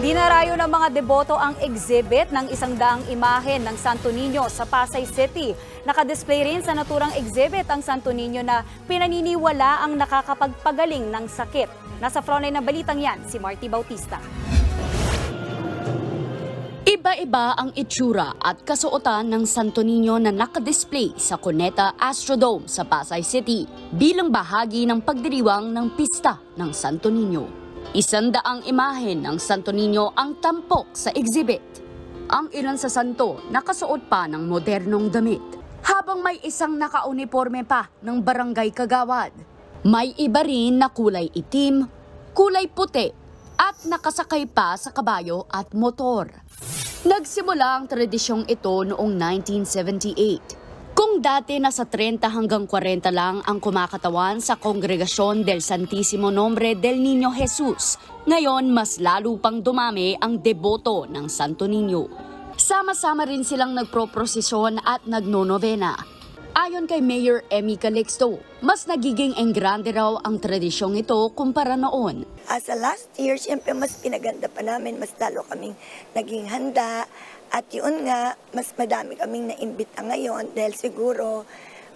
Dinarayo ng mga deboto ang exhibit ng 100 imahen ng Santo Niño sa Pasay City. Nakadisplay rin sa naturang exhibit ang Santo Niño na pinaniniwala ang nakakapagpagaling ng sakit. Nasa frontline ng balitang yan, si Marty Bautista. Iba-iba ang itsura at kasuotan ng Santo Niño na nakadisplay sa Cuneta Astrodome sa Pasay City bilang bahagi ng pagdiriwang ng pista ng Santo Niño. 100 imahen ng Santo Niño ang tampok sa exhibit. Ang ilan sa santo nakasuot pa ng modernong damit, habang may isang nakauniporme pa ng barangay kagawad. May iba rin na kulay itim, kulay puti at nakasakay pa sa kabayo at motor. Nagsimula ang tradisyong ito noong 1978. Kung dati nasa 30 hanggang 40 lang ang kumakatawan sa Kongregasyon del Santísimo Nombre del Niño Jesus, ngayon mas lalo pang dumami ang deboto ng Santo Niño. Sama-sama rin silang nagproprosesyon at nagnonovena. Ayon kay Mayor Emmy Calixto, mas nagiging engrande raw ang tradisyong ito kumpara noon. Sa last year, siyempre mas pinaganda pa namin, mas lalo kaming naging handa. At yun nga, mas madami kaming naimbita ngayon dahil siguro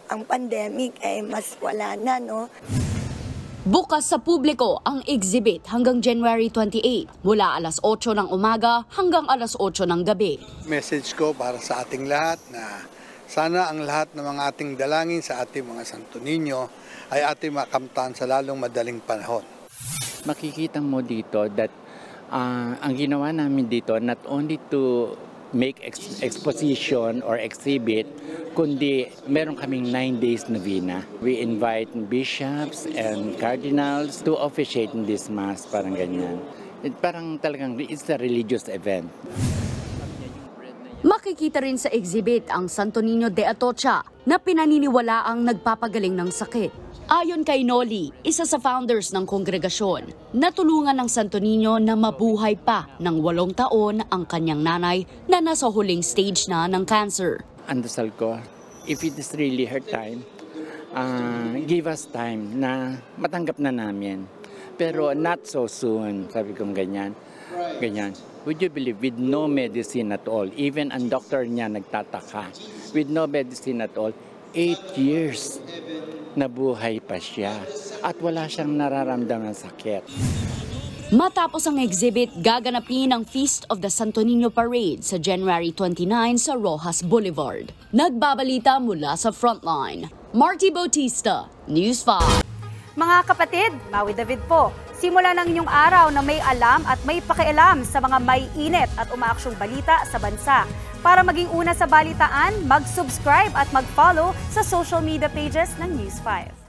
ang pandemic ay mas wala na, no? Bukas sa publiko ang exhibit hanggang January 28 mula alas 8 ng umaga hanggang alas 8 ng gabi. Message ko para sa ating lahat na sana ang lahat ng mga ating dalangin sa ating mga Santo Niño ay ating makamtan sa lalong madaling panahon. Makikita mo dito that ang ginawa namin dito not only to make exposition or exhibit, kundi meron kaming 9 days novena. We invite bishops and cardinals to officiate in this mass, parang ganyan. Parang talagang it's a religious event. Makikita rin sa exhibit ang Santo Niño de Atocha na pinaniniwala ang nagpapagaling ng sakit. Ayon kay Noli, isa sa founders ng kongregasyon, natulungan ng Santo Niño na mabuhay pa ng 8 taon ang kanyang nanay na nasa huling stage na ng cancer. Ang dasal ko, if it is really her time, give us time na matanggap na namin. Pero not so soon, sabi kong ganyan. Would you believe, with no medicine at all, even ang doktor niya nagtataka, with no medicine at all, 8 years nabuhay pa siya at wala siyang nararamdaman sakit. Matapos ang exhibit, gaganapin ang Feast of the Santo Niño Parade sa January 29 sa Rojas Boulevard. Nagbabalita mula sa Frontline, Marty Bautista, News 5. Mga kapatid, Maui David po. Simula ng inyong araw na may alam at may pakialam sa mga may init at umaaksyong balita sa bansa. Para maging una sa balitaan, mag-subscribe at mag-follow sa social media pages ng News 5.